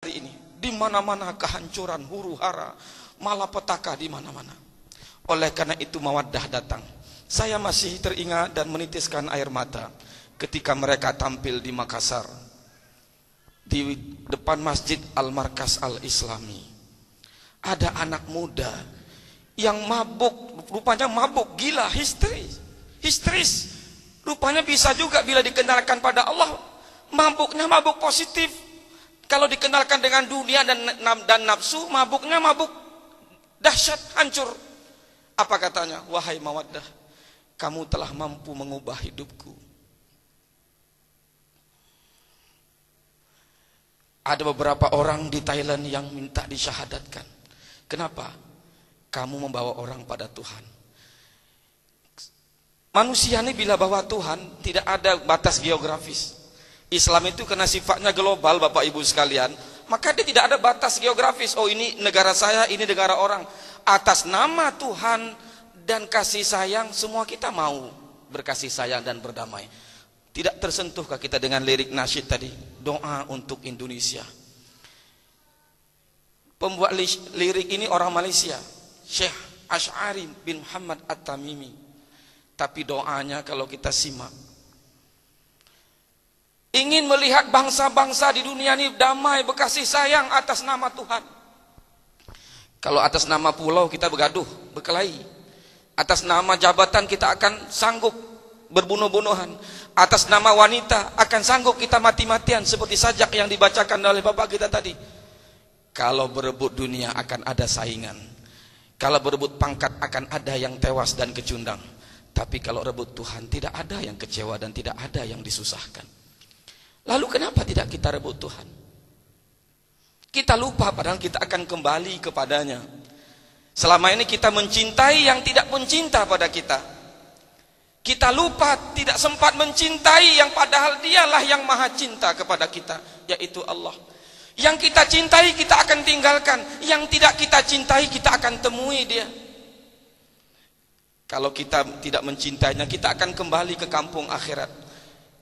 hari ini. Di mana-mana kehancuran, huru-hara, malapetaka di mana-mana. Oleh karena itu Mawaddah datang. Saya masih teringat dan menitiskan air mata ketika mereka tampil di Makassar, di depan Masjid Al-Markas Al-Islami. Ada anak muda yang mabuk, rupanya mabuk, gila, histeris. Rupanya bisa juga bila dikenalkan pada Allah, mabuknya mabuk positif. Kalau dikenalkan dengan dunia dan nafsu, mabuknya mabuk dahsyat, hancur. Apa katanya? Wahai Mawaddah, kamu telah mampu mengubah hidupku. Ada beberapa orang di Thailand yang minta disyahadatkan. Kenapa? Kamu membawa orang pada Tuhan. Manusia ini bila bawa Tuhan tidak ada batas geografis. Islam itu karena sifatnya global, Bapak Ibu sekalian, maka dia tidak ada batas geografis. Oh, ini negara saya, ini negara orang. Atas nama Tuhan dan kasih sayang, semua kita mau berkasih sayang dan berdamai. Tidak tersentuhkah kita dengan lirik nasyid tadi? Doa untuk Indonesia. Pembuat lirik ini orang Malaysia, Syekh Ash'ari bin Muhammad At-Tamimi. Tapi doanya kalau kita simak, ingin melihat bangsa-bangsa di dunia ini damai, berkasih sayang atas nama Tuhan. Kalau atas nama pulau kita bergaduh, berkelahi. Atas nama jabatan kita akan sanggup berbunuh-bunuhan. Atas nama wanita akan sanggup kita mati-matian seperti sajak yang dibacakan oleh bapak kita tadi. Kalau berebut dunia akan ada saingan. Kalau berebut pangkat akan ada yang tewas dan kecundang. Tapi kalau rebut Tuhan tidak ada yang kecewa dan tidak ada yang disusahkan. Lalu kenapa tidak kita rebut Tuhan? Kita lupa padahal kita akan kembali kepadanya. Selama ini kita mencintai yang tidak mencinta pada kita. Kita lupa tidak sempat mencintai yang padahal dialah yang maha cinta kepada kita, yaitu Allah. Yang kita cintai kita akan tinggalkan, yang tidak kita cintai kita akan temui dia. Kalau kita tidak mencintainya, kita akan kembali ke kampung akhirat.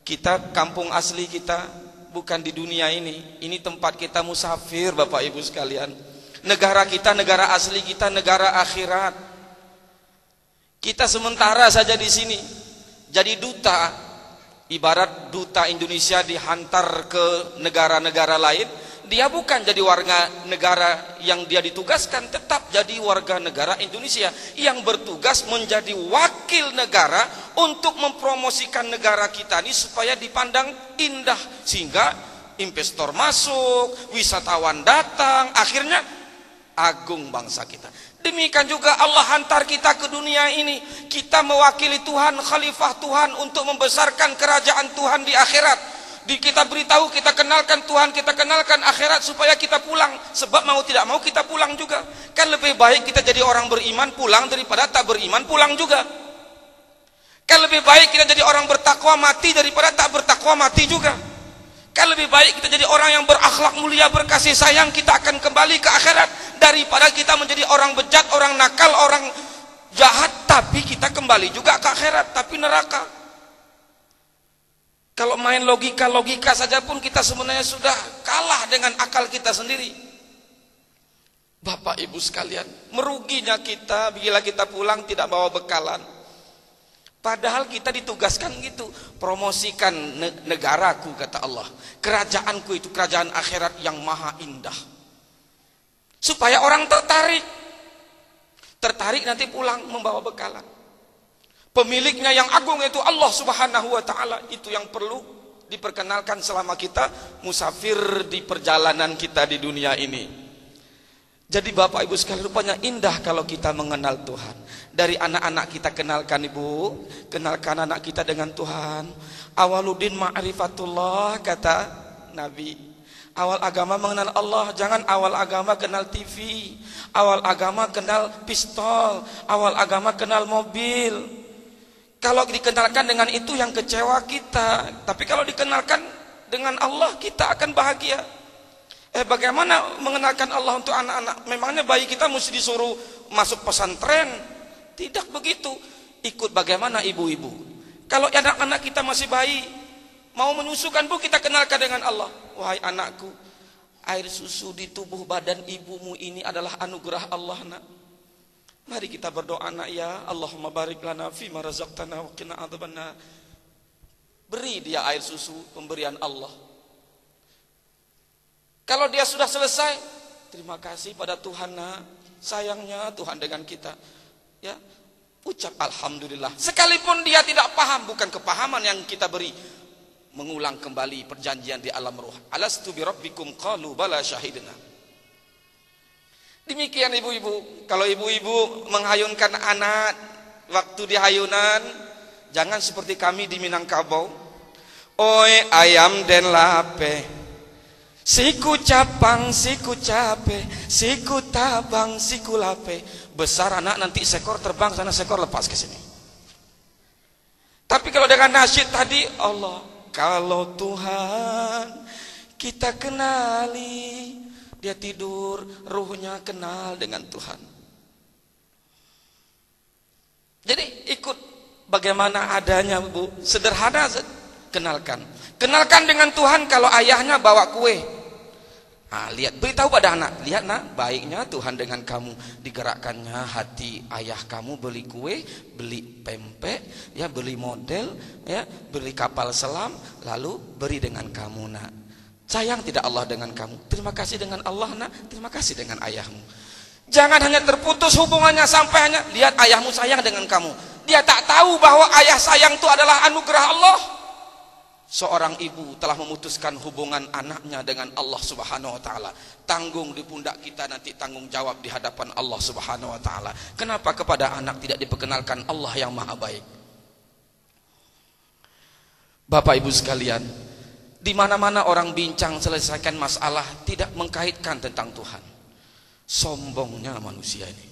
Kita, kampung asli kita bukan di dunia ini. Ini tempat kita musafir, Bapak Ibu sekalian. Negara kita, negara asli kita, negara akhirat. Kita sementara saja di sini. Jadi duta, ibarat duta Indonesia dihantar ke negara-negara lain. Dia bukan jadi warga negara yang dia ditugaskan, tetap jadi warga negara Indonesia yang bertugas menjadi wakil negara untuk mempromosikan negara kita ini supaya dipandang indah, sehingga investor masuk, wisatawan datang, akhirnya agung bangsa kita. Demikian juga Allah hantar kita ke dunia ini, kita mewakili Tuhan, khalifah Tuhan untuk membesarkan kerajaan Tuhan di akhirat. Kita beritahu, kita kenalkan Tuhan, kita kenalkan akhirat supaya kita pulang. Sebab mau tidak mau kita pulang juga. Kan lebih baik kita jadi orang beriman pulang daripada tak beriman pulang juga. Kan lebih baik kita jadi orang bertakwa mati daripada tak bertakwa mati juga. Kan lebih baik kita jadi orang yang berakhlak mulia, berkasih sayang, kita akan kembali ke akhirat, daripada kita menjadi orang bejat, orang nakal, orang jahat, tapi kita kembali juga ke akhirat, tapi neraka. Kalau main logika saja pun kita sebenarnya sudah kalah dengan akal kita sendiri. Bapak Ibu sekalian, meruginya kita bila kita pulang tidak bawa bekalan. Padahal kita ditugaskan gitu, promosikan negaraku, kata Allah. Kerajaanku itu kerajaan akhirat yang maha indah. Supaya orang tertarik nanti pulang membawa bekalan. Pemiliknya yang agung itu Allah Subhanahu wa ta'ala. Itu yang perlu diperkenalkan selama kita musafir di perjalanan kita di dunia ini. Jadi Bapak Ibu sekalian, rupanya indah kalau kita mengenal Tuhan. Dari anak-anak kita kenalkan, Ibu, kenalkan anak kita dengan Tuhan. Awaludin ma'rifatullah, kata Nabi. Awal agama mengenal Allah, jangan awal agama kenal TV, awal agama kenal pistol, awal agama kenal mobil. Kalau dikenalkan dengan itu yang kecewa kita. Tapi kalau dikenalkan dengan Allah, kita akan bahagia. Bagaimana mengenalkan Allah untuk anak-anak? Memangnya bayi kita mesti disuruh masuk pesantren? Tidak begitu. Ikut bagaimana ibu-ibu. Kalau anak-anak kita masih bayi, mau menyusukan pun kita kenalkan dengan Allah. Wahai anakku, Air susu di tubuh badan ibumu ini adalah anugerah Allah, nak. Mari kita berdoa, nak, ya Allahumma barik lana fima razaqtana wa qina adzabannar. Beri dia air susu, pemberian Allah. Kalau dia sudah selesai, terima kasih pada Tuhan, nak. Sayangnya Tuhan dengan kita. Ya, ucap alhamdulillah. Sekalipun dia tidak paham, bukan kepahaman yang kita beri. Mengulang kembali perjanjian di alam ruh. Alastu bi rabbikum qalu bala syahidna. Demikian ibu-ibu. Kalau ibu-ibu menghayunkan anak waktu di hayunan, jangan seperti kami di Minangkabau. Oi ayam den lape, siku capang, siku cape, siku tabang, siku lape. Besar anak nanti sekor terbang sana, sekor lepas ke sini. Tapi kalau dengan nasyid tadi, Allah, kalau Tuhan kita kenali, dia tidur, ruhnya kenal dengan Tuhan. Jadi ikut bagaimana adanya, Bu. Sederhana, kenalkan. Kenalkan dengan Tuhan kalau ayahnya bawa kue. Nah, lihat, beritahu pada anak, lihat nak, baiknya Tuhan dengan kamu. Digerakkannya hati ayah kamu, beli kue, beli pempek, ya, beli model, ya, beli kapal selam, lalu beri dengan kamu, nak. Sayang tidak Allah dengan kamu? Terima kasih dengan Allah, nak. Terima kasih dengan ayahmu. Jangan hanya terputus hubungannya sampai hanya lihat ayahmu sayang dengan kamu. Dia tak tahu bahwa ayah sayang itu adalah anugerah Allah. Seorang ibu telah memutuskan hubungan anaknya dengan Allah Subhanahu wa taala. Tanggung di pundak kita nanti, tanggung jawab di hadapan Allah Subhanahu wa taala. Kenapa kepada anak tidak diperkenalkan Allah yang Maha Baik? Bapak Ibu sekalian, di mana-mana orang bincang selesaikan masalah tidak mengkaitkan tentang Tuhan. Sombongnya manusia ini.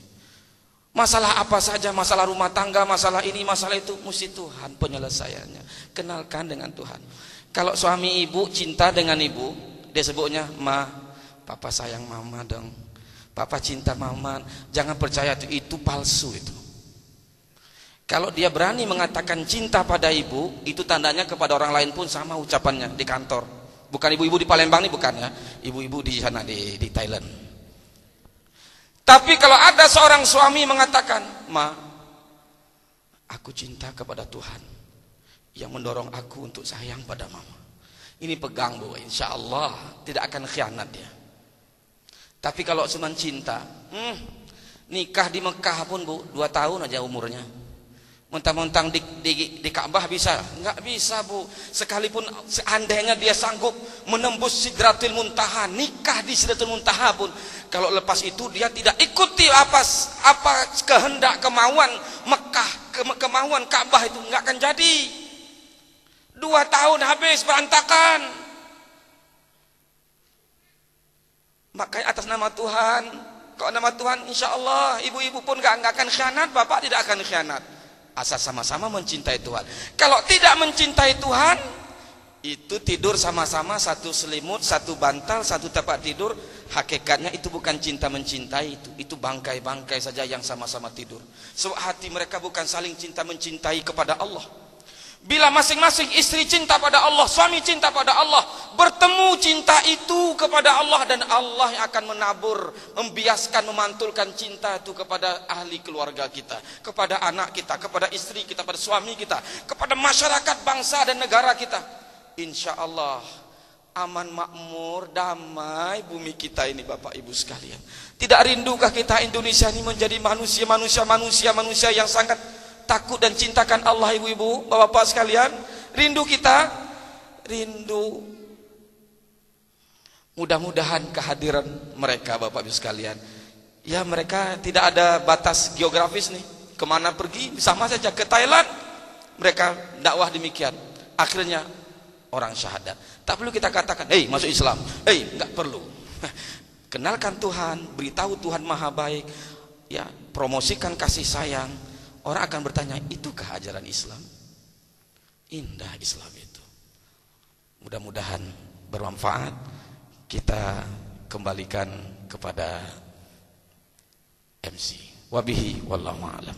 Masalah apa saja, masalah rumah tangga, masalah ini, masalah itu, mesti Tuhan penyelesaiannya. Kenalkan dengan Tuhan. Kalau suami ibu cinta dengan ibu, dia sebutnya, ma, papa sayang mama dong, papa cinta mama. Jangan percaya itu palsu itu. Kalau dia berani mengatakan cinta pada ibu, itu tandanya kepada orang lain pun sama ucapannya di kantor. Bukan ibu-ibu di Palembang nih, bukan ya, ibu-ibu di sana di Thailand. Tapi kalau ada seorang suami mengatakan, ma, aku cinta kepada Tuhan yang mendorong aku untuk sayang pada mama. Ini pegang, Bu, insya Allah tidak akan khianat dia. Tapi kalau cuma cinta, nikah di Mekah pun, Bu, 2 tahun aja umurnya. Mentang-mentang di Ka'bah bisa? Enggak bisa, Bu. Sekalipun seandainya dia sanggup menembus Sidratul Muntaha, nikah di Sidratul Muntaha pun, kalau lepas itu dia tidak ikuti apa kehendak, kemauan Mekah, kemauan Ka'bah, itu enggak akan jadi. 2 tahun habis berantakan. Makanya atas nama Tuhan, kalau nama Tuhan, insya Allah ibu-ibu pun enggak akan khianat, bapak tidak akan khianat. Asal sama-sama mencintai Tuhan. Kalau tidak mencintai Tuhan, itu tidur sama-sama satu selimut, satu bantal, satu tempat tidur, hakikatnya itu bukan cinta mencintai, itu bangkai-bangkai saja yang sama-sama tidur. Sebab hati mereka bukan saling cinta mencintai kepada Allah. Bila masing-masing istri cinta pada Allah, suami cinta pada Allah, bertemu cinta itu kepada Allah, dan Allah yang akan menabur, membiaskan, memantulkan cinta itu kepada ahli keluarga kita, kepada anak kita, kepada istri kita, kepada suami kita, kepada masyarakat, bangsa dan negara kita. Insya Allah aman, makmur, damai bumi kita ini, Bapak Ibu sekalian. Tidak rindukah kita Indonesia ini menjadi manusia yang sangat takut dan cintakan Allah, ibu-ibu, bapak-bapak sekalian? Rindu kita, rindu. Mudah-mudahan kehadiran mereka, Bapak Ibu sekalian, ya, mereka tidak ada batas geografis nih, kemana pergi sama saja. Ke Thailand mereka dakwah demikian, akhirnya orang syahadat. Tak perlu kita katakan, hei masuk Islam, hei, enggak perlu. Kenalkan Tuhan, beritahu Tuhan Maha Baik, ya, promosikan kasih sayang. Orang akan bertanya, itukah ajaran Islam? Indah Islam itu. Mudah-mudahan bermanfaat. Kita kembalikan kepada MC. Wabihi wallahu a'lam.